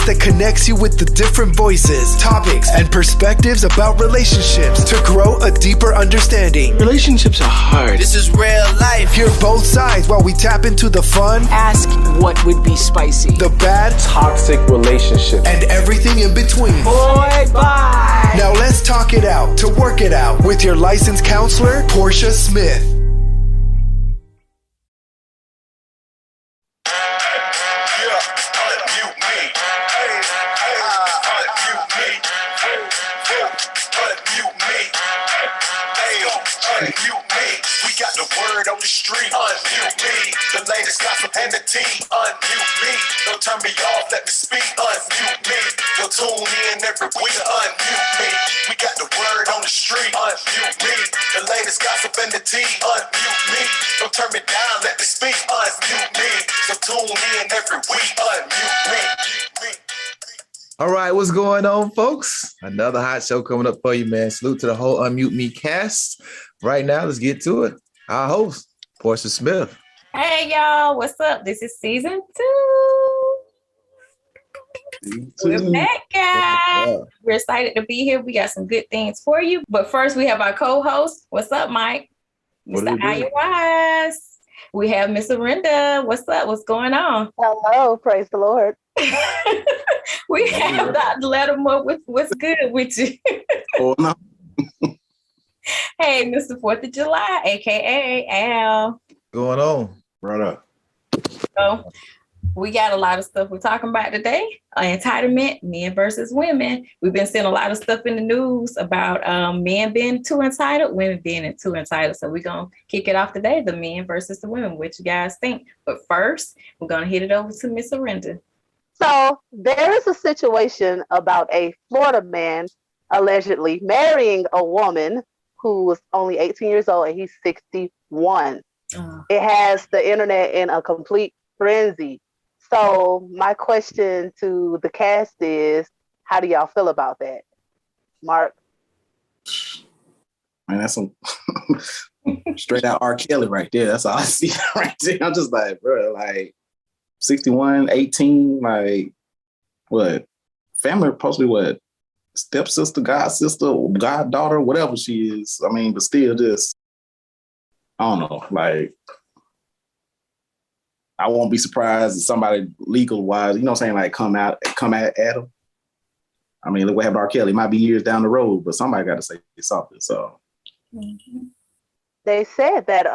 that connects you with the different voices, topics, and perspectives about relationships to grow a deeper understanding. Relationships are hard. This is real life. Hear both sides while we tap into the fun. Ask what would be spicy. The bad. Toxic relationships. And everything in between. Boy, bye. Now let's talk it out to work it out with your licensed counselor, Portia Smith. We got the word on the street. Unmute me. The latest gossip and the tea. Unmute me. Don't turn me off. Let me speak. Unmute me. You'll tune in every week. Unmute me. We got the word on the street. Unmute me. The latest gossip and the tea. Unmute me. Don't turn me down. Let me speak. Unmute me. So tune in every week. Unmute me. All right, what's going on, folks? Another hot show coming up for you, man. Salute to the whole Unmute Me cast. Right now, let's get to it. Our host, Portia Smith. Hey, y'all. What's up? This is season 2. We're back, guys. We're excited to be here. We got some good things for you. But first, we have our co-host. What's up, Mike? Mr. Aya Wise. We have Miss Arinda. What's up? What's going on? Hello. Praise the Lord. We have Dr. Lattimore with what's good with you. Oh, no. Hey, Mr. 4th of July, a.k.a. Al. Going on? Right up. So we got a lot of stuff we're talking about today. Entitlement, men versus women. We've been seeing a lot of stuff in the news about men being too entitled, women being too entitled. So we're going to kick it off today, the men versus the women. What you guys think? But first, we're going to hit it over to Miss Arinda. So there is a situation about a Florida man allegedly marrying a woman who was only 18 years old and he's 61. It has the internet in a complete frenzy. So my question to the cast is, how do y'all feel about that? Mark? Man, that's some straight out R. Kelly right there. That's all I see right there. I'm just like, bro, like 61, 18, like what? Family possibly what? Stepsister, god sister, goddaughter, whatever she is. I mean, but still just, I don't know, like, I won't be surprised if somebody legal wise, you know what I'm saying, like come at him. I mean, look what happened to R. Kelly. It might be years down the road, but somebody got to say something. So they said that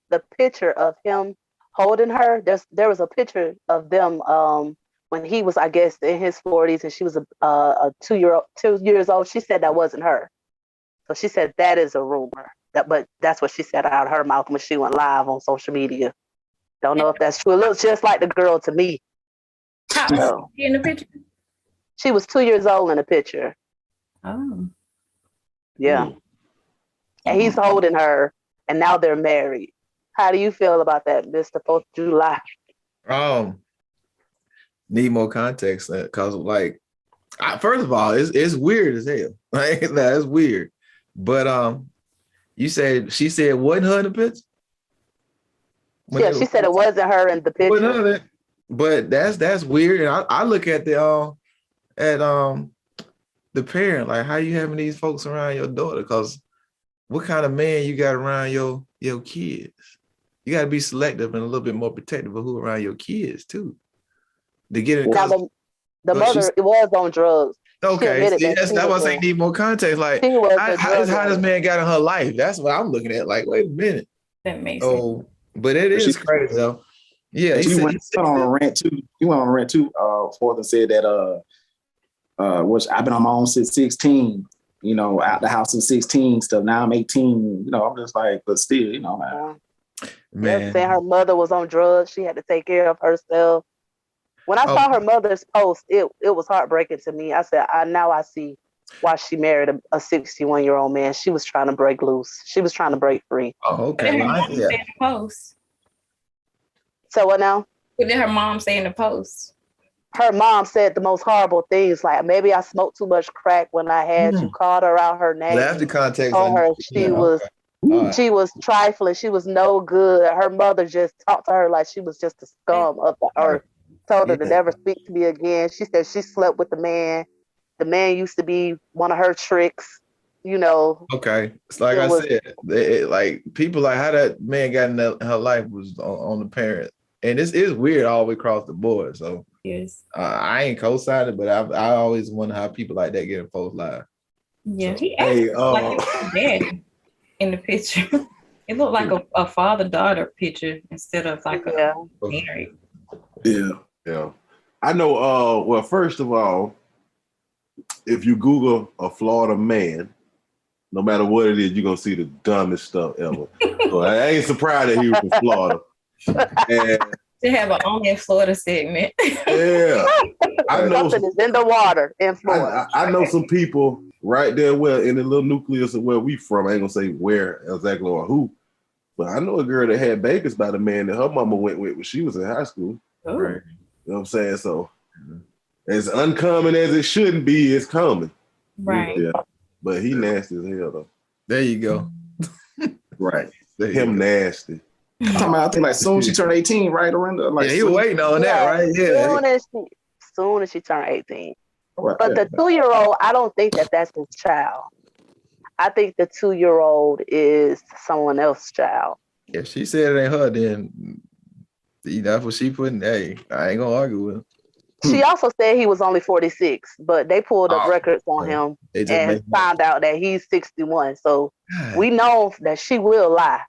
the picture of him holding her, there was a picture of them when he was, I guess, in his 40s and she was a 2 years old. She said that wasn't her. So she said that is a rumor. But that's what she said out of her mouth when she went live on social media. Don't know if that's true. It looks just like the girl to me. How old was she in the picture? She was 2 years old in the picture. Oh. Yeah. And he's holding her, and now they're married. How do you feel about that, Mr. 4th of July? Need more context because, like, first of all, it's weird as hell. Like, that's weird. But she said wasn't her in the picture? Yeah, she said it wasn't her in the picture. But that's weird. And I look at the parent, like, how you having these folks around your daughter? Because what kind of man you got around your kids? You got to be selective and a little bit more protective of who around your kids too. To get it. Now the mother was on drugs. Okay, that's why I say need more context. Like, how this man got in her life? That's what I'm looking at. Like, wait a minute. That makes sense. But it is crazy though. Yeah, she went on a rant too. He went on a rant too. Forth and said that which I've been on my own since 16. You know, out the house at 16 stuff. Now I'm 18. You know, I'm just like, but still, you know, man. Saying her mother was on drugs. She had to take care of herself. When I saw her mother's post, it was heartbreaking to me. I said, now I see why she married a 61-year-old man. She was trying to break loose. She was trying to break free. Oh, okay. What did her mom say in the post? So what now? What did her mom say in the post? Her mom said the most horrible things, like maybe I smoked too much crack when I had you, called her out her name. That's the context. Told her she was trifling. She was no good. Her mother just talked to her like she was just the scum of the earth. Told her to Yeah. never speak to me again. She said she slept with the man. The man used to be one of her tricks. You know, Okay. It's like it I was said, like people like how that man got in her life was on the parent. And it's weird all the way across the board. So Yes. I ain't co-signed it, but I always wonder how people like that get in folks' lives. Yeah, So, he Hey, acted like he was a daddy in the picture. It looked like a father-daughter picture instead of like yeah. a married. Yeah. yeah. I know, well, first of all, if you Google a Florida man, no matter what it is, you're gonna see the dumbest stuff ever. So I ain't surprised that he was from Florida. And To have an Only in Florida segment. yeah, I know Something is in the water in Florida. I know some people right there where in the little nucleus of where we from. I ain't gonna say where exactly or who, but I know a girl that had babies by the man that her mama went with when she was in high school. Ooh. right. You know what I'm saying? So as uncommon as it shouldn't be, it's common. Right. Yeah. But he nasty as hell though. There you go. Right. There you Him go. nasty. I'm talking about, I think like soon she turned 18, right? Around like Yeah, you were waiting on that, right? Yeah. Soon as she turned 18. Right. But the 2-year-old, I don't think that that's his child. I think the 2-year-old is someone else's child. If she said it ain't her, then that's what she put in. Hey, I ain't gonna argue with her. She also said he was only 46, but they pulled up Oh, records on okay. him They just and make found out that he's 61. So God. we know that she will lie,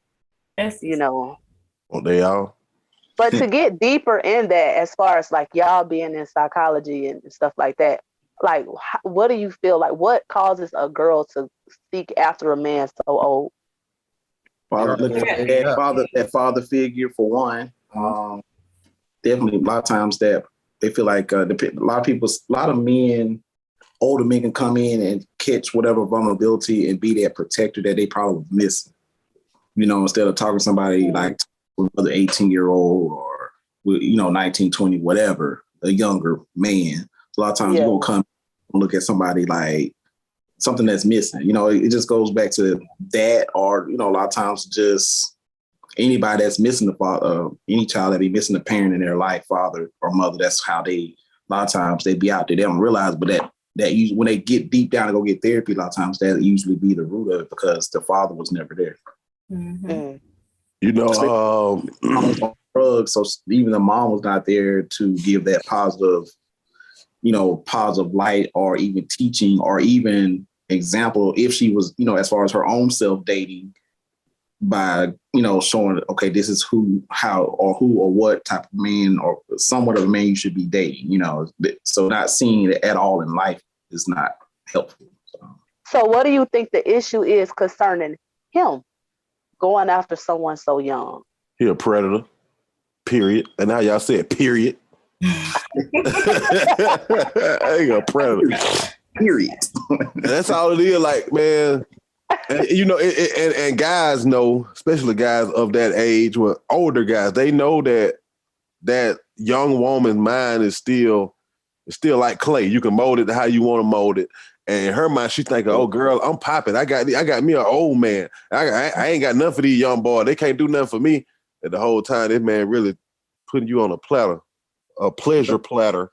That's you know. Oh, they all. But to get deeper in that, as far as like y'all being in psychology and stuff like that, like what do you feel like? What causes a girl to seek after a man so old? Father, look at that father figure for one. Definitely a lot of times that they feel like a lot of men, older men can come in and catch whatever vulnerability and be that protector that they probably missing. You know, instead of talking to somebody like another 18-year-old or 19, 20, whatever, a younger man. A lot of times you're gonna come and look at somebody like something that's missing. You know, it just goes back to that, or a lot of times just anybody that's missing any child that be missing a parent in their life, father or mother. That's how a lot of times they be out there. They don't realize, but that usually when they get deep down and go get therapy, a lot of times that usually be the root of it because the father was never there. Mm-hmm. You know, drugs, so even the mom was not there to give that positive light or even teaching or even example if she was, as far as her own self dating by, showing, okay, this is who or what type of man or somewhat of a man you should be dating, so not seeing it at all in life is not helpful. So what do you think the issue is concerning him going after someone so young? He a predator, period. And now y'all said period. Ain't a predator, period. That's all it is. Like, man, and, and guys know, especially guys of that age, with older guys, they know that young woman's mind is still like clay. You can mold it how you want to mold it. And in her mind, she's thinking, "Oh, girl, I'm popping. I got me an old man. I ain't got nothing for these young boys. They can't do nothing for me." And the whole time, this man really putting you on a platter, a pleasure platter.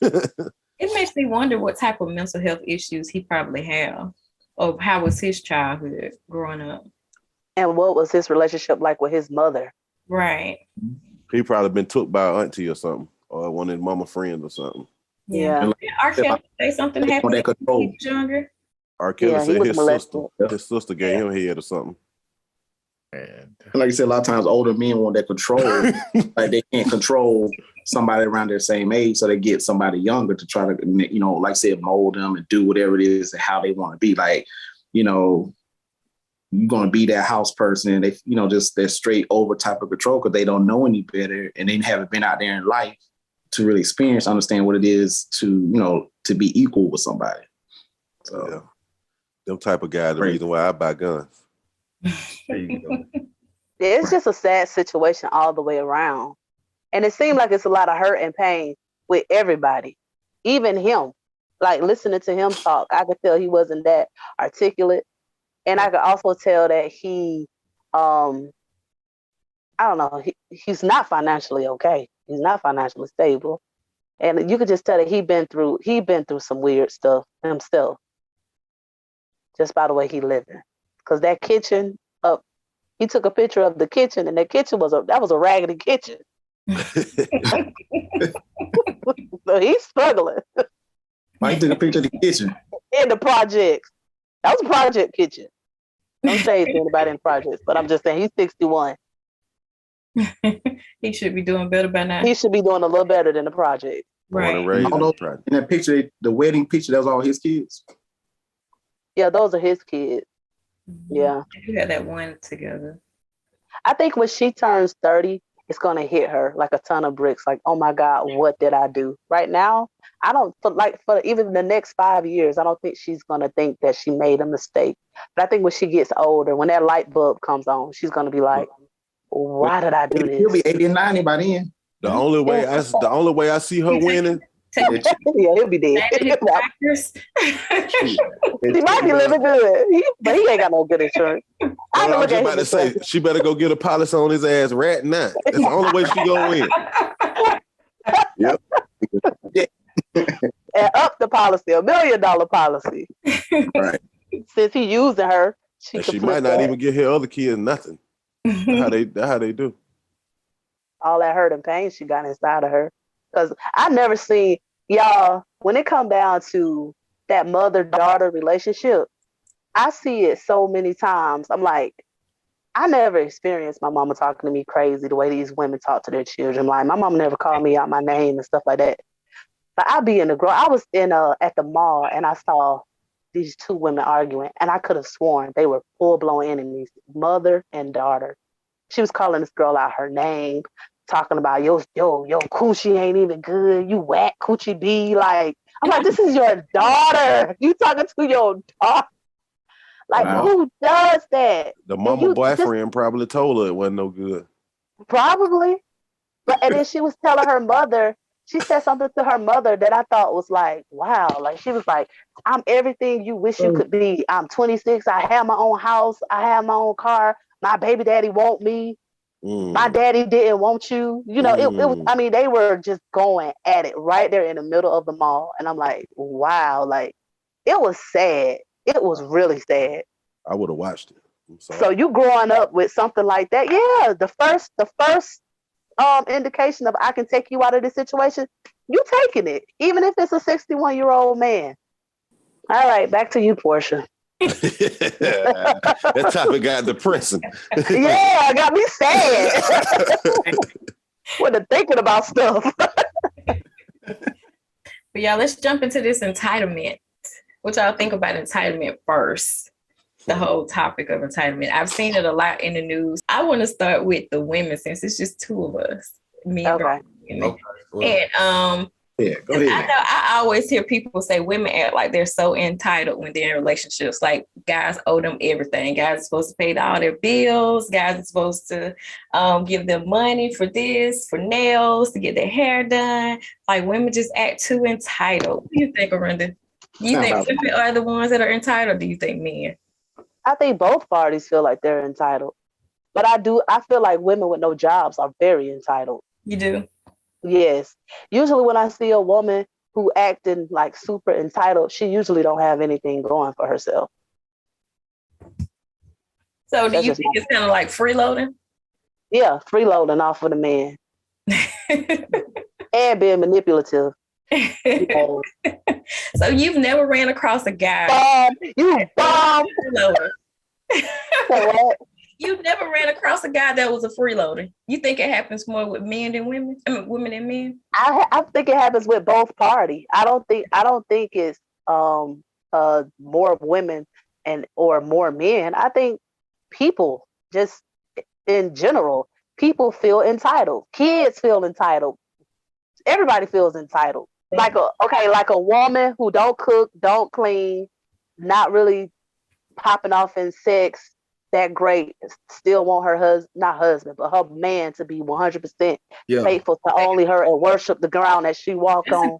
It makes me wonder what type of mental health issues he probably have, or how was his childhood growing up, and what was his relationship like with his mother? Right. He probably been took by an auntie or something, or one of his mama friends or something. Yeah. R. Kelly say something happened when he was younger. R. Kelly said his sister gave him head or something. And like you said, a lot of times older men want that control. Like they can't control somebody around their same age, so they get somebody younger to try to, like I said, mold them and do whatever it is and how they want to be. Like, you're going to be that house person. They, just that straight over type of control because they don't know any better and they haven't been out there in life to really understand what it is to, to be equal with somebody. So, yeah. Them type of guys, the reason why I buy guns. There you go. It's just a sad situation all the way around. And it seemed like it's a lot of hurt and pain with everybody, even him. Like listening to him talk, I could tell he wasn't that articulate. And I could also tell that he, I don't know, he's not financially okay. He's not financially stable. And you could just tell that he been through some weird stuff himself, just by the way he living. Because that kitchen up, he took a picture of the kitchen, and that kitchen was a raggedy kitchen. So he's struggling. Why you took a picture of the kitchen? In the projects. That was a project kitchen. Don't shade to anybody in projects, but I'm just saying he's 61. He should be doing better by now. He should be doing a little better than the project. Right. In that picture, the wedding picture, that was all his kids. Yeah, those are his kids. Mm-hmm. Yeah. You had that one together. I think when she turns 30, it's going to hit her like a ton of bricks. Like, oh my God, what did I do? Right now, I don't for even the next 5 years, I don't think she's going to think that she made a mistake. But I think when she gets older, when that light bulb comes on, she's going to be like, why did I do this? He'll be 80 and 90 by then. The only way I see her winning. Yeah, he'll be dead. He might be living good, but he ain't got no good insurance. I was just about to say, she better go get a policy on his ass right now. That's the only way she gonna win. Yep. And up the policy, $1 million policy. Right. Since he using her, she might not even get her other kids nothing. That's how they do. All that hurt and pain she got inside of her. Because I never seen, y'all, when it come down to that mother-daughter relationship, I see it so many times. I'm like, I never experienced my mama talking to me crazy the way these women talk to their children. Like, my mama never called me out my name and stuff like that. But I was at the mall, and I saw these two women arguing, and I could have sworn they were full-blown enemies, mother and daughter. She was calling this girl out her name, talking about yo coochie ain't even good, you whack coochie B. Like, I'm like, this is your daughter. You talking to your daughter. Like, wow. Who does that? The mama boyfriend probably told her it wasn't no good. Probably. And then she was telling her mother, she said something to her mother that I thought was like, wow. Like, she was like, I'm everything you wish you could be. I'm 26. I have my own house. I have my own car. My baby daddy want me. My daddy didn't want you. You know, it was, I mean, they were just going at it right there in the middle of the mall. And I'm like, wow. Like, it was sad. It was really sad. I would have watched it. I'm sorry. So you growing up with something like that, yeah, the first indication of I can take you out of this situation, you taking it, even if it's a 61-year-old man. All right, back to you, Portia. That topic got depressing. Yeah, it got me sad. When they're thinking about stuff. But yeah, let's jump into this entitlement. What y'all think about entitlement first? The whole topic of entitlement. I've seen it a lot in the news. I want to start with the women since it's just two of us. Me and women. Okay. Well, And yeah, go ahead. I always hear people say women act like they're so entitled when they're in relationships. Like, guys owe them everything. Guys are supposed to pay all their bills. Guys are supposed to give them money for this, for nails, to get their hair done. Like, women just act too entitled. What do you think, Arinda? Do you think women are the ones that are entitled? Or do you think men? I think both parties feel like they're entitled. But I feel like women with no jobs are very entitled. You do? Yes. Usually when I see a woman who acting like super entitled, she usually don't have anything going for herself. So do you think it's kind of like freeloading? Yeah, freeloading off of the man. And being manipulative. So you've never ran across a guy. You bomb. What? You've never ran across a guy that was a freeloader. You think it happens more with men than women? I mean, women and men? I think it happens with both parties. I don't think it's more women or more men. I think people just in general, people feel entitled. Kids feel entitled. Everybody feels entitled. Like a woman who don't cook, don't clean, not really popping off in sex that great, still want her not husband, but her man to be 100% faithful to only her and worship the ground that she walk on.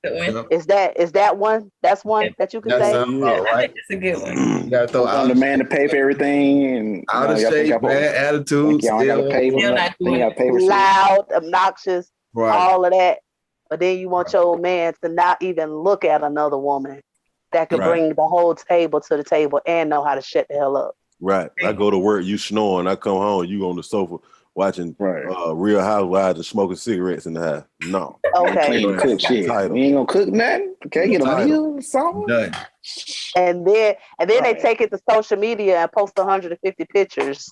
Is that one? That's one that you can say. Right. That's a good one. You gotta throw out the man to pay for everything and out of shape, bad attitudes. Y'all gotta pay for loud, obnoxious. Right. all of that. But then you want your man to not even look at another woman that could Right. bring the whole table to the table and know how to shut the hell up. Right. I go to work, you snoring. I come home, you on the sofa watching Real Housewives and smoking cigarettes in the house. No. Okay. Ain't cook shit. Entitled. We ain't gonna cook nothing. Okay, get a Entitled. meal or something. Done. And then they Right. take it to social media and post 150 pictures.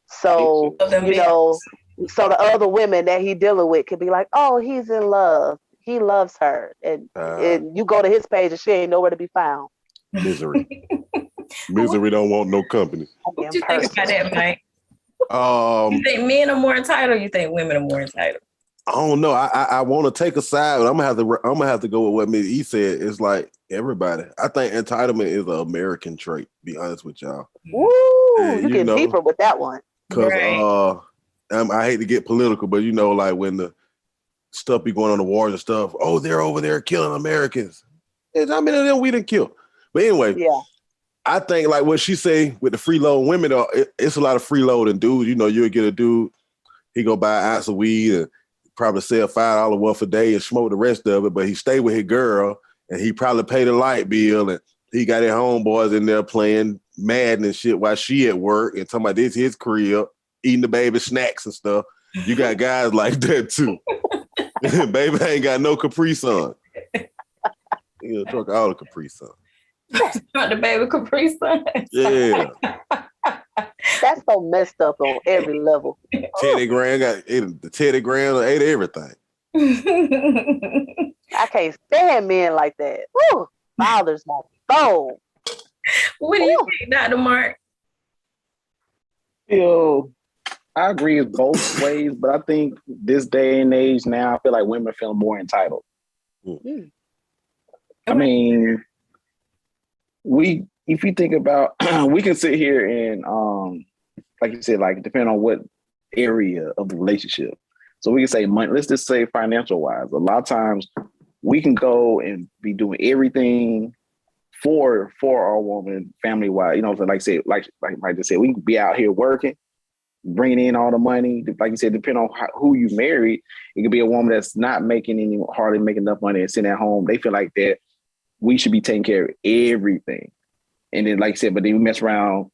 So, you know, so the other women that he dealing with could be like, oh, he's in love. He loves her. And you go to his page and she ain't nowhere to be found. Misery. Misery don't want no company. What you think about that, Mike? You You think men are more entitled? Or you think women are more entitled? I don't know. I want to take a side, but I'm gonna have to go with what Ms. E said. It's like everybody. I think entitlement is an American trait. To be honest with y'all. Woo! And, You get deeper with that one. Cause Right. I hate to get political, but you know, like when the stuff be going on the wars and stuff. Oh, they're over there killing Americans. How many of them we didn't kill? But anyway, Yeah. I think like what she say with the freeload women, it's a lot of freeloading dudes. You know, you'll get a dude, he go buy an ounce of weed and probably sell $5 worth a day and smoke the rest of it, but he stay with his girl and he probably pay the light bill and he got his homeboys in there playing Madden and shit while she at work and talking about this his crib, eating the baby snacks and stuff. You got guys like that too. Baby ain't got no Capri Sun. You know, truck all the Capri Sun. Not the baby Capri Sun. Yeah. That's so messed up on every level. Teddy Graham the Teddy Graham ate everything. I can't stand men like that. Woo! Bothers my soul. What do you think, Dr. Mark? I agree with both ways, but I think this day and age now, I feel like women feel more entitled. Mm. I mean, if you think about, we can sit here and, like you said, like depending on what area of the relationship. So we can say money, let's just say financial wise. A lot of times we can go and be doing everything for our woman, family wise. You know, like I just said, we can be out here working, bringing in all the money. Like you said, depending on who you married, it could be a woman that's not hardly making enough money and sitting at home. They feel like that we should be taking care of everything. And then, like you said, but then we mess around,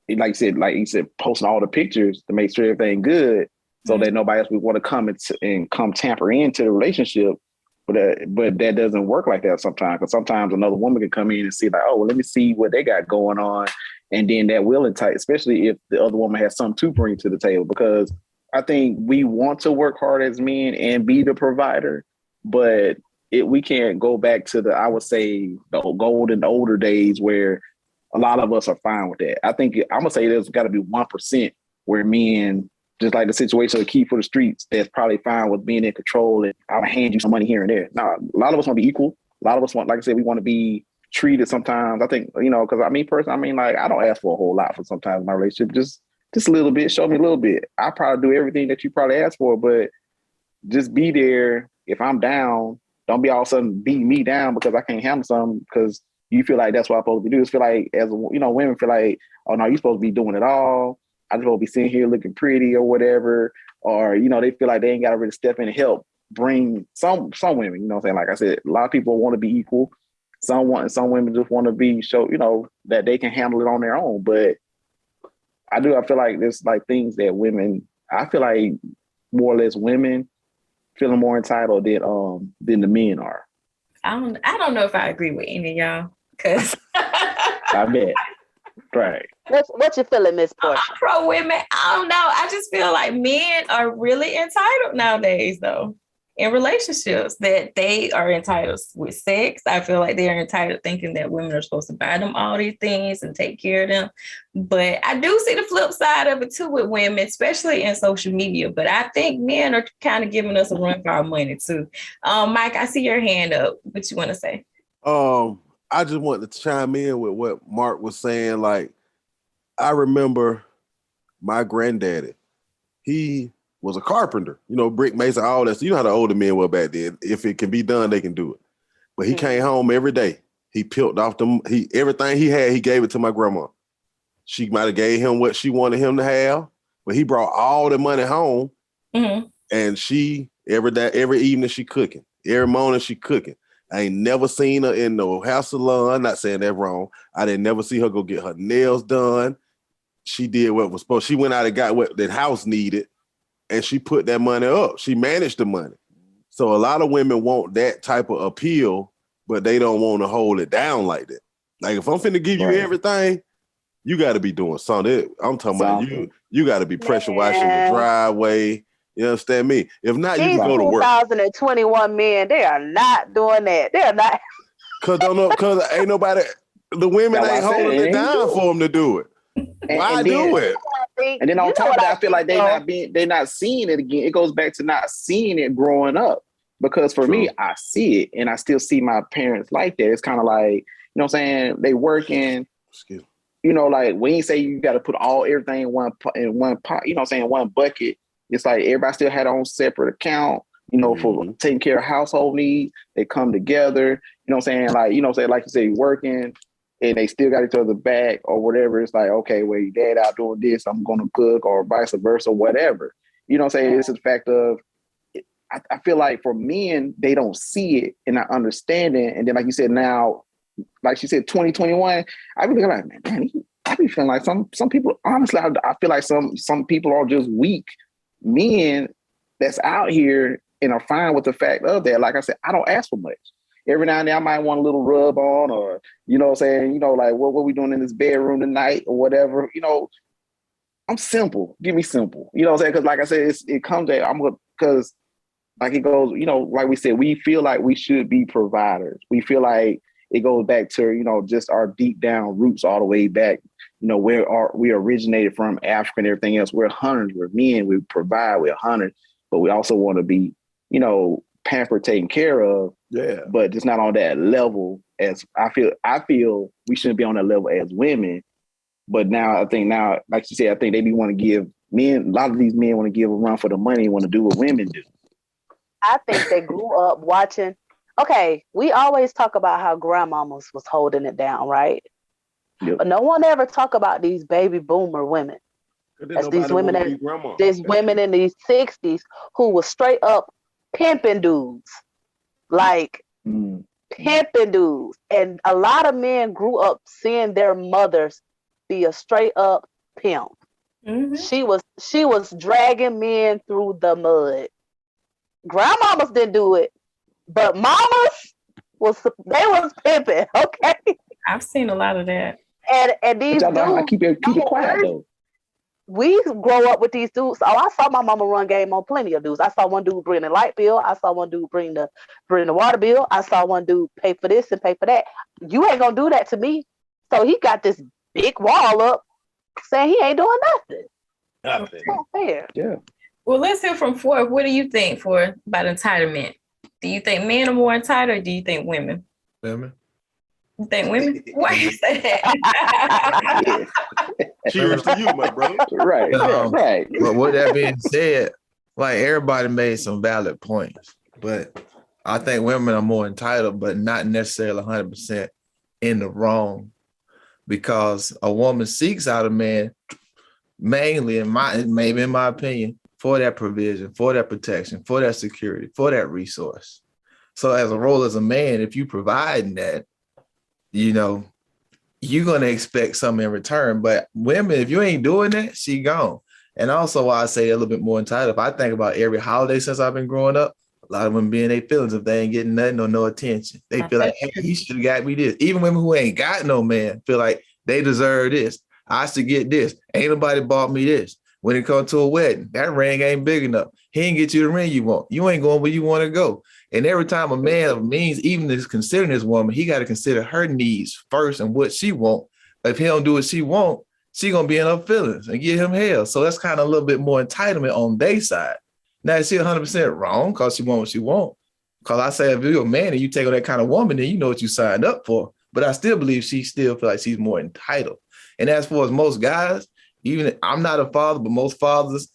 like you said, posting all the pictures to make sure everything good, so that nobody else would want to come and come tamper into the relationship. But that doesn't work like that sometimes. Because sometimes another woman can come in and see like, oh, well, let me see what they got going on, and then that will entice, especially if the other woman has something to bring to the table. Because I think we want to work hard as men and be the provider, but we can't go back to I would say, the golden older days where a lot of us are fine with that. I think I'm gonna say there's got to be 1% where men, just like the situation of the key for the streets, that's probably fine with being in control and I'll hand you some money here and there. Now, a lot of us want to be equal. A lot of us want, like I said, we want to be treated sometimes. I think, you know, because personally, like I don't ask for a whole lot for sometimes in my relationship. Just a little bit, show me a little bit. I probably do everything that you probably ask for, but just be there. If I'm down, don't be all of a sudden beating me down because I can't handle something because you feel like that's what I'm supposed to do. Just feel like, women feel like, oh no, you're supposed to be doing it all. I just supposed to be sitting here looking pretty or whatever. Or, you know, they feel like they ain't got to really step in and help bring some women, you know what I'm saying? Like I said, a lot of people want to be equal. Some women just want to be that they can handle it on their own. But I feel like there's like things that women, I feel like more or less women feeling more entitled than the men are. I don't know if I agree with any of y'all, because I bet. Right. What you feeling, Miss Portia? Pro women, I don't know. I just feel like men are really entitled nowadays, though, in relationships, that they are entitled with sex. I feel like they are entitled thinking that women are supposed to buy them all these things and take care of them. But I do see the flip side of it too with women, especially in social media. But I think men are kind of giving us a run for our money too. Mike, I see your hand up. What you want to say? I just wanted to chime in with what Mark was saying. Like, I remember my granddaddy. He was a carpenter, you know, brick mason, all that. So you know how the older men were back then. If it can be done, they can do it. But he came home every day. He peeled off everything he had, he gave it to my grandma. She might have gave him what she wanted him to have, but he brought all the money home. Mm-hmm. And she every evening she cooking. Every morning she cooking. I ain't never seen her in no hair salon. Not saying that wrong. I didn't never see her go get her nails done. She did what was supposed. She went out and got what that house needed, and she put that money up. She managed the money. So a lot of women want that type of appeal, but they don't want to hold it down like that. Like if I'm finna give you everything, you got to be doing something. I'm talking about you. You got to be pressure washing the driveway. You understand me? If not, you can go to work. 2021 men, they are not doing that. They are not. Cause ain't nobody. The women ain't holding it down for them to do it. Why do it? And then on top of that, I feel like they're not seeing it again. It goes back to not seeing it growing up. Because for me, I see it, and I still see my parents like that. It's kind of like, you know what I'm saying? They working. You know, like when you say you got to put everything in one pot, you know what I'm saying, one bucket. It's like everybody still had their own separate account, you know, for taking care of household needs. They come together, you know what I'm saying? Like, you know what I'm saying? Like you say, working and they still got each other back or whatever. It's like, okay, well, your dad out doing this, I'm going to cook, or vice versa, whatever. You know what I'm saying? It's a fact of, I feel like for men, they don't see it and not understand it. And then, like you said, now, like she said, 2021, I be looking like, man, I be feeling like some people, honestly, I feel like some people are just weak men that's out here and are fine with the fact of that. Like I said, I don't ask for much. Every now and then I might want a little rub on, or, you know what I'm saying, you know, like what we doing in this bedroom tonight or whatever. You know, I'm simple. Give me simple. You know what I'm saying? Because like I said, it comes at, because like it goes, you know, like we said, we feel like we should be providers. We feel like it goes back to, you know, just our deep down roots all the way back. You know, we originated from Africa and everything else. We're hunters. We're men. We provide. We're hunters. But we also want to be, you know, pampered, taken care of. Yeah. But it's not on that level as I feel we shouldn't be on that level as women. But now, like you said, I think they want to give men, a lot of these men want to give a run for the money and want to do what women do. I think they grew up watching. Okay, we always talk about how grandmamas was holding it down, right? Yep. But no one ever talk about these baby boomer women. That's these women in these 60s who was straight up pimping dudes. Like pimping dudes. And a lot of men grew up seeing their mothers be a straight up pimp. Mm-hmm. She was dragging men through the mud. Grandmamas didn't do it, but mamas was pimping. Okay, I've seen a lot of that. And these dudes, I keep it quiet though. We grow up with these dudes. Oh, I saw my mama run game on plenty of dudes. I saw one dude bring the light bill. I saw one dude bring the water bill. I saw one dude pay for this and pay for that. You ain't gonna do that to me. So he got this big wall up saying he ain't doing nothing. It's not fair. Yeah. Well, let's hear from Ford. What do you think, Ford, about entitlement? Do you think men are more entitled, or do you think women? Women. You think women? Why you say that? Cheers to you, my brother. Right, right. But with that being said, like everybody made some valid points, but I think women are more entitled, but not necessarily 100% in the wrong, because a woman seeks out a man mainly, in my opinion, for that provision, for that protection, for that security, for that resource. So as a role as a man, if you provide that, you know, you're going to expect something in return. But women, if you ain't doing that, she gone. And also why I say a little bit more entitled, if I think about every holiday since I've been growing up, a lot of women be in their feelings if they ain't getting nothing or no attention. They feel like, hey, he should have got me this. Even women who ain't got no man feel like they deserve this. I should get this. Ain't nobody bought me this. When it comes to a wedding, that ring ain't big enough. He ain't get you the ring you want. You ain't going where you want to go. And every time a man of means even is considering this woman, he got to consider her needs first and what she want. If he don't do what she want, she going to be in her feelings and give him hell. So that's kind of a little bit more entitlement on their side. Now, is she 100% wrong because she want what she want? Because I say if you're a man and you take on that kind of woman, then you know what you signed up for. But I still believe she still feel like she's more entitled. And as far as most guys, even I'm not a father, but most fathers,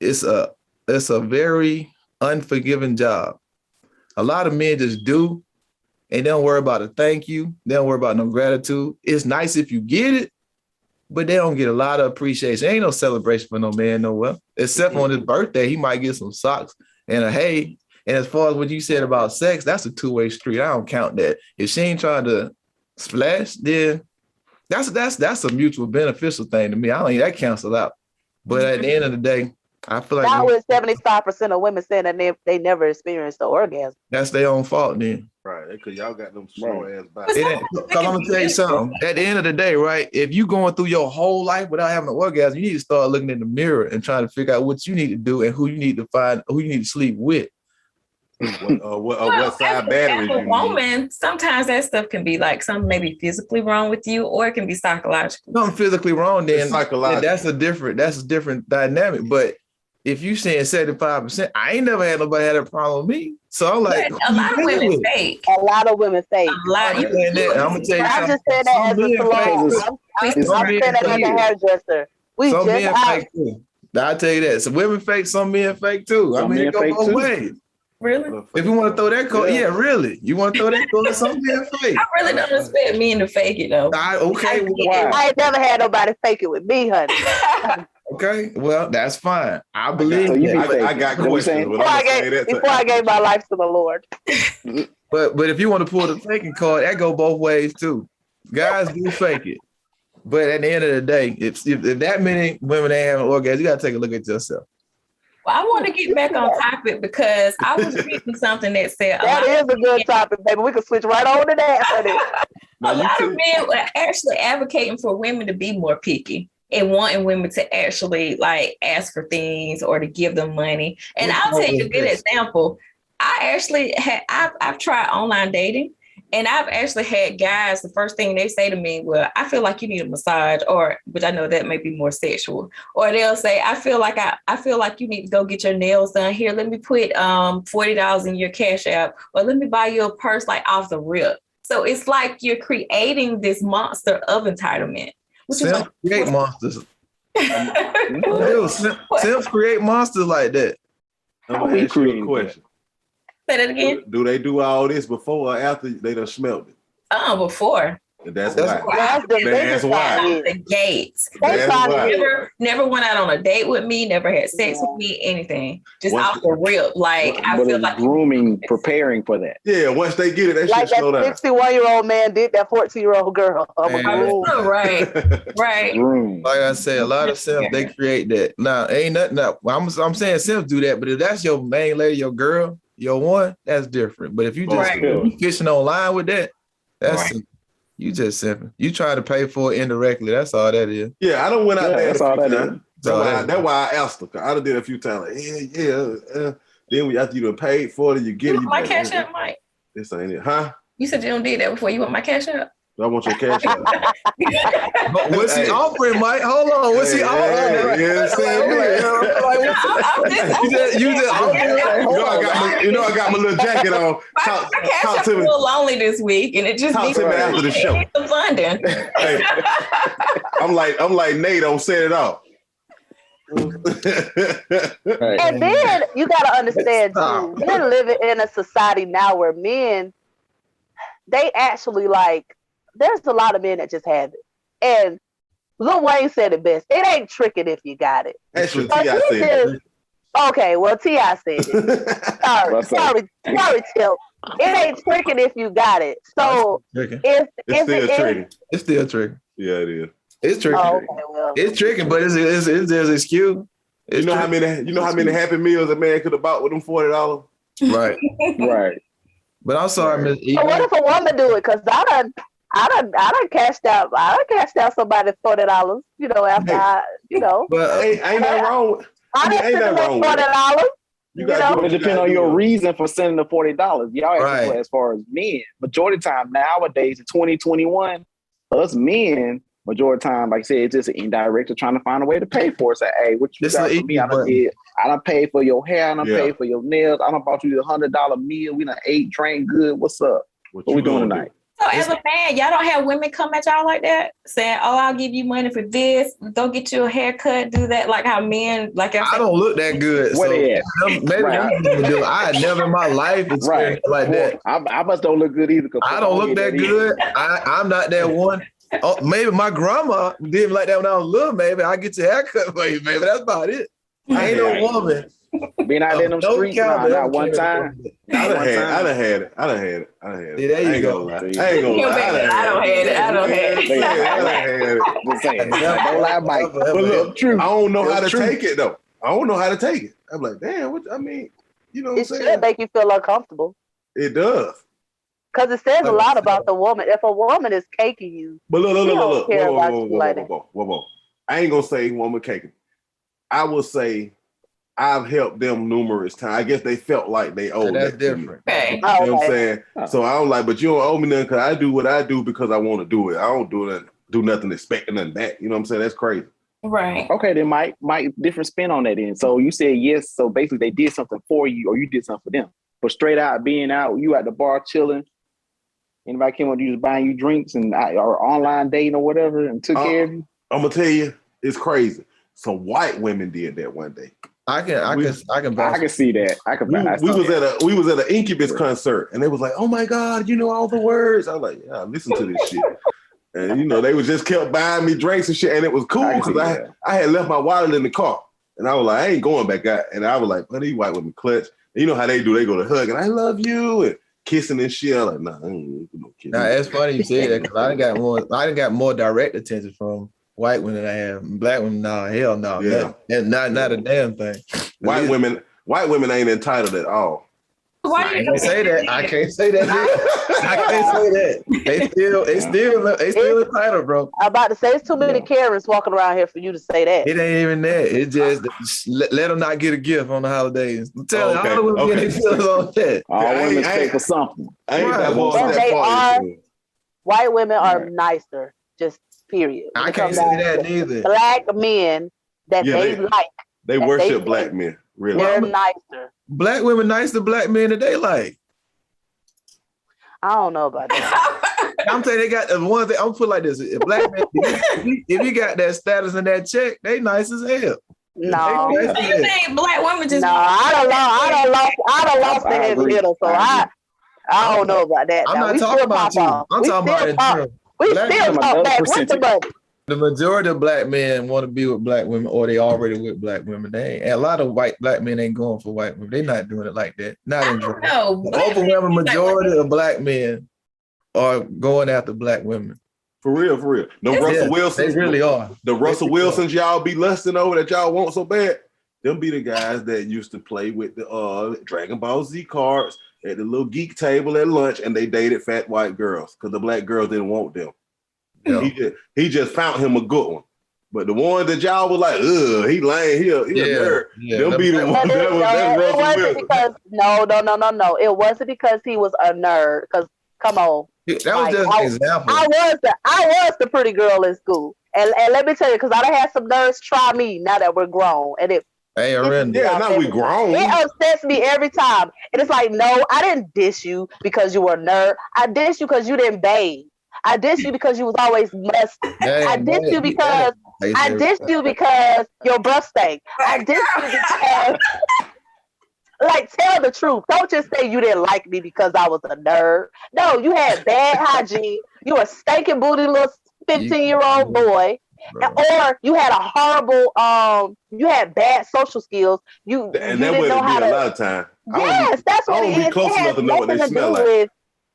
it's a very unforgiving job. A lot of men just do, and they don't worry about a thank you. They don't worry about no gratitude. It's nice if you get it, but they don't get a lot of appreciation. Ain't no celebration for no man nowhere, except on his birthday. He might get some socks and a hey. And as far as what you said about sex, that's a two-way street. I don't count that. If she ain't trying to splash, then that's a mutual beneficial thing to me. I don't think that cancels out. But at the end of the day, I feel like Now with 75% of women saying that they never experienced the orgasm. that's their own fault then. Right, because y'all got them slow ass back. Because I'm gonna tell you something. At the end of the day, right? If you going through your whole life without having an orgasm, you need to start looking in the mirror and trying to figure out what you need to do and who you need to find, who you need to sleep with. What side batteries as a you need. woman, sometimes that stuff can be like something maybe physically wrong with you, or it can be psychological. Something physically wrong, then It's psychological. that's a different dynamic. But if you saying 75%, I ain't never had nobody had a problem with me. So I'm like, But a lot of women fake. A lot of women fake. A lot. I'm saying that, and I'm gonna tell you I something. just said that Some as a men salon. fake. I'm Some saying men that as a fake. hairdresser. We Some just men out. fake too. I'll tell you that. Some women fake, some men fake too. Some I mean, men it go fake both too. ways. Really? If you want to throw that code, yeah, really. You want to throw that code, some men fake. I really don't expect men to fake it though. Okay, Why? I ain't never had nobody fake it with me, honey. okay, well, that's fine. I believe So you that. be I got What you questions, saying? but Before I'm I gonna say that. gave, before I gave my life to the Lord. But if you want to pull the faking card, that go both ways too. Guys do fake it. But at the end of the day, if that many women ain't having orgasms, you gotta take a look at yourself. Well, I want to get back on topic because I was reading something that said That is a good topic, baby. We can switch right on to that, honey. a lot of men were actually advocating for women to be more picky and wanting women to actually like ask for things or to give them money. And I'll take a good example. I've tried online dating. And I've actually had guys, the first thing they say to me, well, I feel like you need a massage, which I know that may be more sexual. Or they'll say, I feel like you need to go get your nails done. Here, let me put $40 in your Cash App, or let me buy you a purse like off the rip. So it's like you're creating this monster of entitlement. Simps create monsters. Simps create monsters like that. I'm gonna ask you a question. Say that again. Do they do all this before or after they done smelled it? Before. That's why. That's the That's why. The gates. That's why. Never went out on a date with me, never had sex with me, anything. Just off the rip. Like I But feel it's like grooming, preparing for that. Yeah, once they get it, that like shit slow that down. 61-year-old man did that 14-year-old girl. right. Groom. Like I said, a lot of simps, they create that. Now, ain't nothing. Now, I'm saying simps do that, but if that's your main lady, your girl, your one, that's different. But if you just you fishing online with that, that's you just simping. You try to pay for it indirectly. That's all that is. Yeah, I don't went out there. That's all that is. That's why I asked her. I done did it a few times. Like, Then after you done paid for it, you get it. My Cash App, Mike. This ain't it, huh? You said you don't did that before. You want my Cash App? I want your Cash App. What's he offering, Mike? Hold on. What's he offering? You know I got my little jacket on. My Cash App a little lonely this week, and it just talk to me after the show. Some funding. Hey, I'm like Nate. Don't set it off. And then you got to understand too, we're living in a society now where men, they actually like, there's a lot of men that just have it. And Lil Wayne said it best. It ain't tricking if you got it. Actually, T.I. said it. Okay, well, T.I. said it. Sorry, Tip. It ain't tricking if you got it. So it's still tricking. Yeah, it is. It's tricking. Oh, okay, well. It's tricking, but there's excuse. You know how many Happy Meals a man could have bought with them $40? Right. Right. But I'm sorry, Miss E. So what if a woman do it? Because I done cashed out somebody $40, you know, after But ain't nothing wrong with ain't nothing wrong with $40. You got it depends on your reason for sending the $40. Y'all right. As far as men, majority of the time nowadays in 2021, us men, majority of the time, like I said, it's just an indirect to trying to find a way to pay for it. Say, hey, what you got for me? I done paid for your hair, I done paid for your nails, I done bought you the $100 meal, we done ate, drank good. What's up? What we doing tonight? So as a man, y'all don't have women come at y'all like that, saying, "Oh, I'll give you money for this. Go get you a haircut. Do that." Like how men, like I don't look that good. What so I never in my life experienced like that. I must don't look good either. I don't look that good. I'm not that one. Oh, maybe my grandma didn't like that when I was little. Maybe I get your haircut for you. Maybe that's about it. I ain't no woman. Being out there in them No streets, caliber not ever one came in time. I done One had time. it. Yeah, there you I ain't go. gonna lie. I ain't gonna Yeah, lie. baby, I don't have it. I don't have it. I done had it. Just saying. Never, Don't lie, Mike. ever, ever, But look, ever. True. I don't know how to It's true. take it though. I don't know how to take it. I'm like, damn, what I mean, you know what I'm It should saying? make you feel uncomfortable It does. because it says a lot about the woman. If a woman is caking you, But look, She don't care about you like that. whoa. I ain't gonna say woman caking. I will say I've helped them numerous times. I guess they felt like they owed That's that to me. different. Okay. You know what I'm Okay. saying? So I'm like, but you don't owe me nothing because I do what I do because I want to do it. I don't do nothing expecting nothing back. You know what I'm saying? That's crazy. Right. Okay, then Mike, different spin on that then. So you said yes, so basically they did something for you or you did something for them. But straight out being out, you at the bar chilling, anybody came up to you just buying you drinks and or online dating or whatever and took care of you? I'm gonna tell you, it's crazy. Some white women did that one day. I can I can see that. We was at an Incubus concert and they was like, oh my God, you know all the words. I was like, yeah, listen to this shit. And you know, they was just kept buying me drinks and shit. And it was cool because I had left my wallet in the car. And I was like, I ain't going back out. And I was like, well, these white women clutch. And you know how they do, they go to hug and I love you and kissing and shit. I'm like, nah, I ain't no kissing. Now it's funny you say that because I done got more direct attention from white women than I have black women. No, hell no. Yeah. And not a damn thing. White women ain't entitled at all. Why I do you can't say that. I can't say that. I can't say that. They still entitled, bro. I'm about to say it's too many Karens walking around here for you to say that. It ain't even that. It just let them not get a gift on the holidays. I'm telling you, all the women get their feelings on that. All women pay for something. I ain't that And far. they are, white women are nicer, just period. When I it can't comes say down that to neither. Black men that they like, They that worship they black like. men, really. They're nicer. Black women nice to black men that they like. I don't know about that. I'm telling you, they got the one thing. I'm put like this: if black men, if you got that status and that check, they nice as hell. No, you think black women just? No, I don't lost the heavy hitter, so I don't know about that. I'm Now, not we talking still about pop you. off. I'm We talking still about pop. it. We Black still women, talk back with the buddy. The majority of black men want to be with black women, or they already with black women. They ain't, and a lot of black men ain't going for white women. They're not doing it like that. Not in general. No, The overwhelming majority of black men are going after black women. For real. No Russell Wilsons. They really are. The Russell Wilsons y'all be lusting over that y'all want so bad. Them be the guys that used to play with the Dragon Ball Z cards at the little geek table at lunch, and they dated fat white girls because the black girls didn't want them. Yeah. He just found him a good one. But the one that y'all was like, ugh, he lame, he a nerd. Them be the ones that was Russell Wilson. No. It wasn't because he was a nerd. Because come on. That was just an example. I was the pretty girl in school. And let me tell you, because I done had some nerds try me now that we're grown. And now we grown. It upsets me every time. And it's like, no, I didn't diss you because you were a nerd. I dissed you because you didn't bathe. I dissed you because you was always musty. I dissed you because your breath stank. I dissed you because like, tell the truth. Don't just say you didn't like me because I was a nerd. No, you had bad hygiene. You were a stinking booty little 15-year-old boy. Or you had a horrible, you had bad social skills. You that didn't know how to. A lot of time. Yes, that's what it is. I don't be close enough to know what they smell like.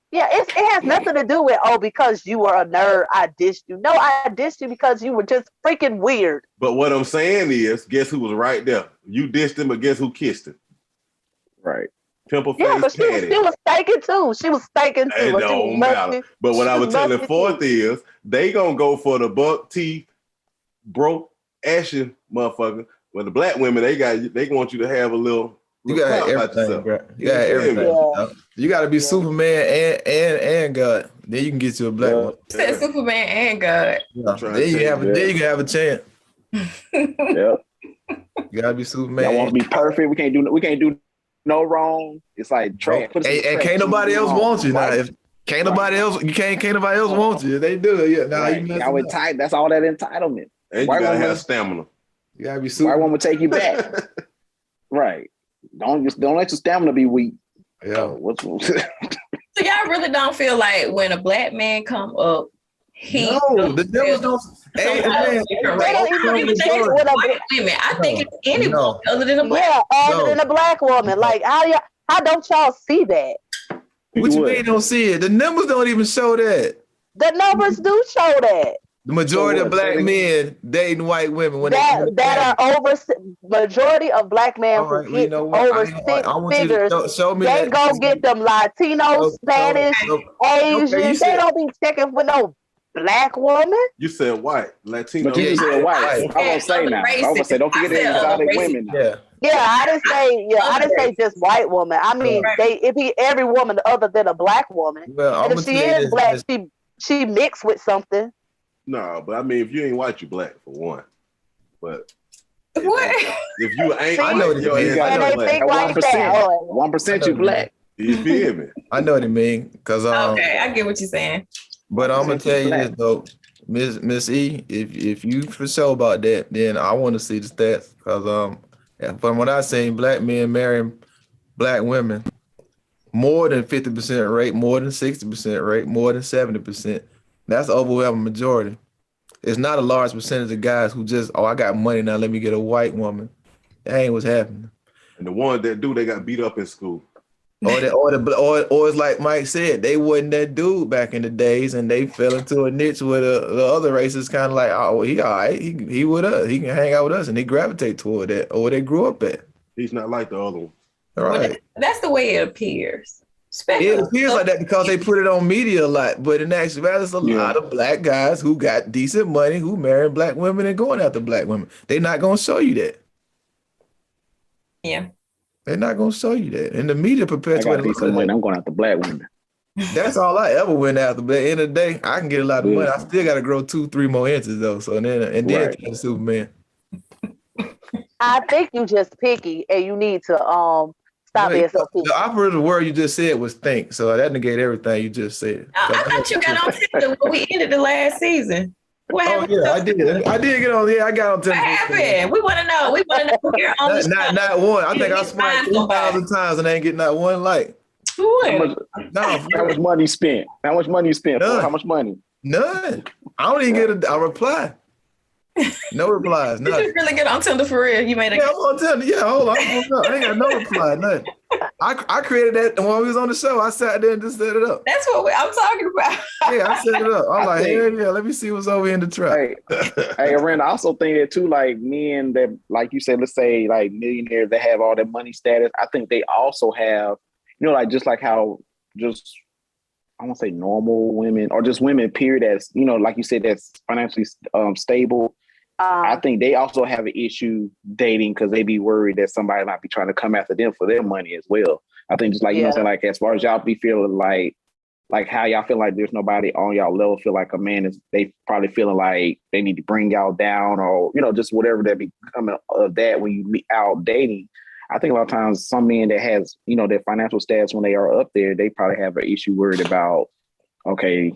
Yeah, it has nothing to do with, because you were a nerd, I dissed you. No, I dissed you because you were just freaking weird. But what I'm saying is, guess who was right there? You dissed him, but guess who kissed him? Right. Pimple face. Yeah, but she was stinking too. She was stinking too. It don't matter. But what I was telling Fourth is, they gonna go for the buck teeth, broke, ashy motherfucker. But the black women, they want you to have a little. You gotta have everything, bro. You gotta have everything. Yeah. You gotta be Superman and God. Then you can get you a black one. Said Superman and God. Yeah. Then you can have a chance. Yep. You gotta be Superman. I want to be perfect. We can't do no wrong. It's like trash. And can't nobody else want you now. If can't nobody else want you. If they do it, you tight. That's all that entitlement. And you gotta have stamina. You gotta be super. White woman take you back. Right. Don't let your stamina be weak. Yeah. So y'all really don't feel like when a black man come up, No, the numbers don't. Hey, man, They don't even check with a women. I think it's any woman other than a black. Yeah, other than a black woman. Like how don't y'all see that? What you mean don't see it? The numbers don't even show that. The numbers do show that. The majority of black men dating white women when that are over majority of black men who get over six figures. Show me they go get them Latinos, Spanish, Asians. They don't be checking for no black woman. You said white, Latino. But you said white. I won't say now. I won't say. Don't forget the exotic women. Yeah, I didn't say just white woman. I mean, it be every woman other than a black woman. Well, and if she is black, she mixed with something. No, but I mean, if you ain't white, you black for one. But what? If you ain't, I know what you mean. And they think like that. 1% you black. You feel me? I know what you mean. Cause okay, I get what you're saying. But I'm gonna tell you this though, Miss E, if you for sure about that, then I want to see the stats. Cause from what I seen, black men marrying black women more than 50% rate, more than 60% rate, more than 70%. That's the overwhelming majority. It's not a large percentage of guys who just, I got money now, let me get a white woman. That ain't what's happening. And the ones that do, they got beat up in school. Or it's like Mike said, they wasn't that dude back in the days, and they fell into a niche where the other races kind of like, oh, he all right, he with us, he can hang out with us, and they gravitate toward that, or where they grew up at. He's not like the other one. All right. Well, that's the way it appears. It appears like that because they put it on media a lot, but in actuality, there's a lot of black guys who got decent money, who marrying black women and going after black women. They're not going to show you that. Yeah. They're not going to show you that. And the media perpetuates decent money. I'm going after black women. That's all I ever went after. But at the end of the day, I can get a lot of money. I still got to grow 2-3 more inches though. So then turn Superman. I think you just picky and you need to stop being so picky. The operative word you just said was think. So that negated everything you just said. I thought you got on Tinder when we ended the last season. What happened? I did. I did get on. Yeah, I got on Tinder. What happened? We want to know. We want to know here on the show. Not one. I think I swiped 2,000 times and ain't getting not one like. How much money you spent? How much money you spent? How much money? None. I don't even get a reply. No replies. Did you really get on Tinder for real? You made a I'm on Tinder. Yeah, hold on. I ain't got no reply. Nothing. I created that when we was on the show. I sat there and just set it up. That's what I'm talking about. Yeah, I set it up. I'm like, hell yeah, let me see what's over in the trap. Hey, Rand, I also think that too, like men that, like you said, let's say like millionaires that have all that money status. I think they also have, like just like how just I won't say normal women or just women, period, that's like you said, that's financially stable. I think they also have an issue dating because they be worried that somebody might be trying to come after them for their money as well. I think just like, you know what I'm saying? Like, as far as y'all be feeling like how y'all feel like there's nobody on y'all level, feel like a man is, they probably feeling like they need to bring y'all down or, just whatever that be coming of that when you meet out dating. I think a lot of times some men that has, their financial status when they are up there, they probably have an issue worried about, okay,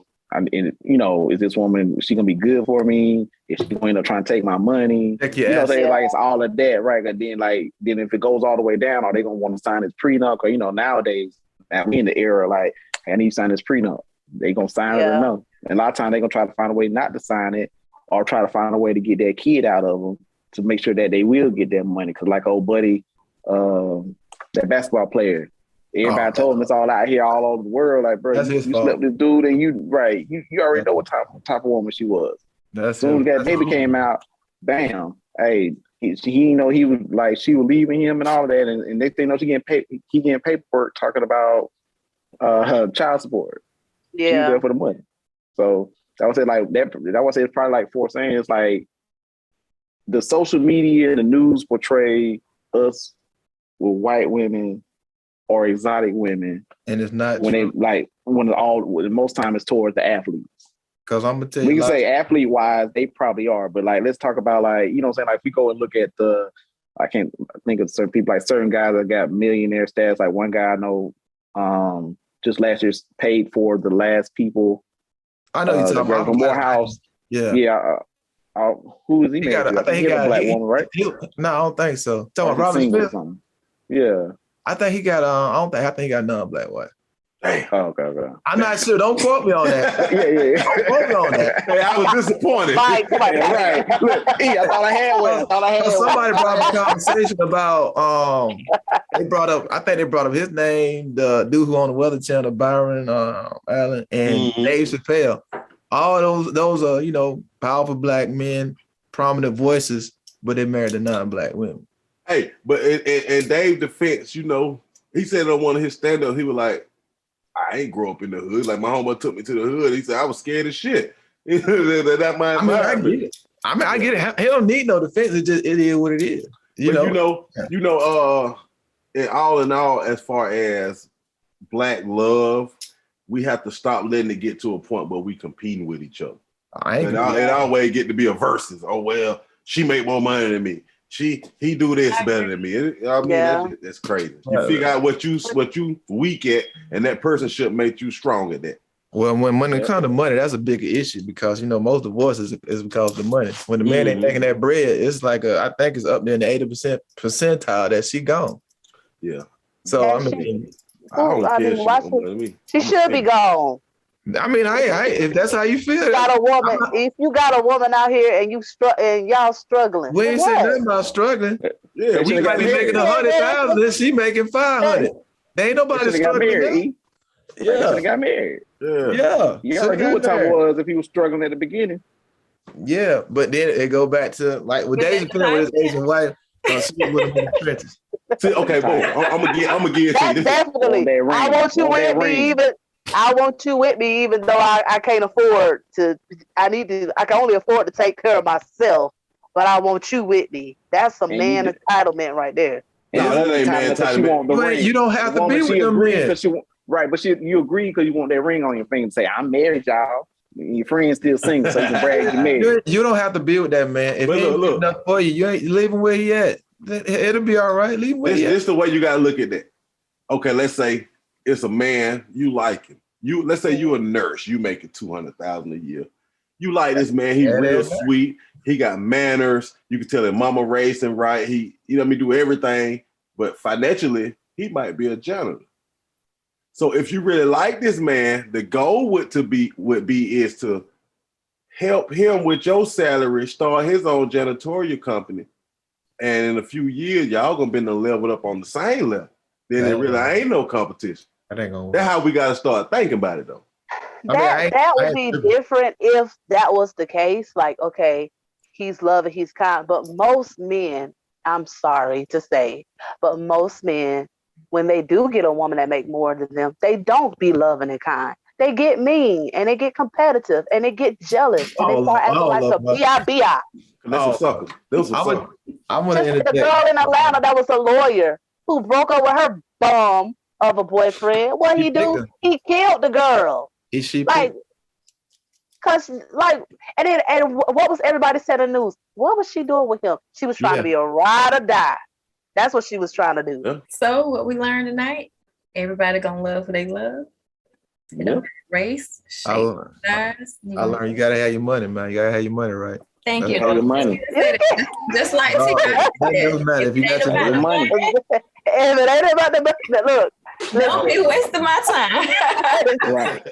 is this woman, is she gonna be good for me? Is she going to try and take my money? Like it's all of that, right? And then if it goes all the way down, are they gonna want to sign this prenup? Or nowadays, we in the era like, hey, I need to sign this prenup. They gonna sign it or no? And a lot of times they gonna try to find a way not to sign it, or try to find a way to get that kid out of them to make sure that they will get their money. Because like old buddy, that basketball player. Everybody told him it's all out here all over the world. Like, bro, you slept this dude and you already know what type of woman she was. As soon as that baby came out, bam, hey, he he was like, she was leaving him and all of that. And they think, she getting paperwork talking about her child support. Yeah. She was there for the money. So I would say like that, I would say it's probably like for saying it's like the social media, the news portray us with white women or exotic women, and it's not when most time it's towards the athletes. Because I'm gonna tell you, we can say athlete wise, they probably are, but like let's talk about like saying, like if we go and look at I can't think of certain people, like certain guys that got millionaire stats. Like one guy I know, just last year paid for the last people. I know you're talking about Morehouse. Yeah. Who is he? I think he got a black woman, right? No, I don't think so. Talking about Robert Smith. Yeah. I think he got I think he got non-black wife. Damn. Oh, okay. I'm not sure. Don't quote me on that. Yeah. Don't quote me on that. Hey, I was disappointed. Mike, come on. Yeah, right. Look, I thought I had one. Somebody brought up a conversation about I think they brought up his name, the dude who on the Weather Channel, Byron Allen, and Dave Chappelle. All those are, you know, powerful black men, prominent voices, but they married to non-black women. Hey, but in Dave's defense, you know, he said on one of his stand-ups, he was like, I ain't grow up in the hood. Like my homie took me to the hood. He said I was scared as shit. That my environment. I get it. I get it. He don't need no defense. It is what it is. You know, in all, as far as black love, we have to stop letting it get to a point where we competing with each other. It always get to be a versus. Oh well, she make more money than me. He do this better than me. That's crazy. You figure out what you weak at, and that person should make you strong at that. Well, when it comes to money, that's a bigger issue because, you know, most divorces is because of the money. When the man ain't making that bread, it's like I think it's up there in the 80% percentile that she gone. Yeah. So she should be gone. I mean, if that's how you feel, if you got a woman out here and y'all struggling, we ain't saying nothing about struggling. Yeah, we might be making 100,000 and she making 500. There ain't nobody struggling. Yeah, got married. Yeah. You already knew what time was if he was struggling at the beginning. Yeah, but then it go back to like with Daisy playing with his Asian wife. She was with him in the trenches. See, okay, boom. I'm gonna give it to you. Definitely. I want you with me even. I want you with me, even though I can't afford to. I can only afford to take care of myself, but I want you with me. That's some man entitlement right there. No, that ain't man entitlement. You don't have to be with them men. Right, but you agree because you want that ring on your finger and say, I'm married, y'all. And your friends still single, so you can brag you married. You don't have to be with that man. If he ain't enough for you, you ain't leaving where he at. It'll be all right. Leave him where he at. This the way you gotta look at that. Okay, let's say it's a man, you like him. Let's say you a nurse, you making $200,000 a year. You like this man, he real sweet, he got manners, you can tell his mama raised him right, he do everything, but financially, he might be a janitor. So if you really like this man, the goal would be is to help him with your salary, start his own janitorial company. And in a few years, y'all gonna be leveled up on the same level. Then it really ain't no competition. That's how we gotta start thinking about it though. That would be different if that was the case. Like, okay, he's loving, he's kind, but most men, I'm sorry to say, but most men, when they do get a woman that make more than them, they don't be loving and kind. They get mean and they get competitive and they get jealous and they start acting like the B.I.B.I. That's a sucker. I want to interject. The girl in Atlanta that was a lawyer who broke up with her bum of a boyfriend. What he do? He killed the girl. Is she like? Cause like, and what was everybody said in the news? What was she doing with him? She was trying to be a ride or die. That's what she was trying to do. Yeah. So what we learned tonight, everybody gonna love who they love. You know, race, shape, size. I learned you gotta have your money, man. You gotta have your money right. Thank you. All the money. Just like that doesn't matter if you got your money. If it ain't about the look. Don't be wasting my time. Right.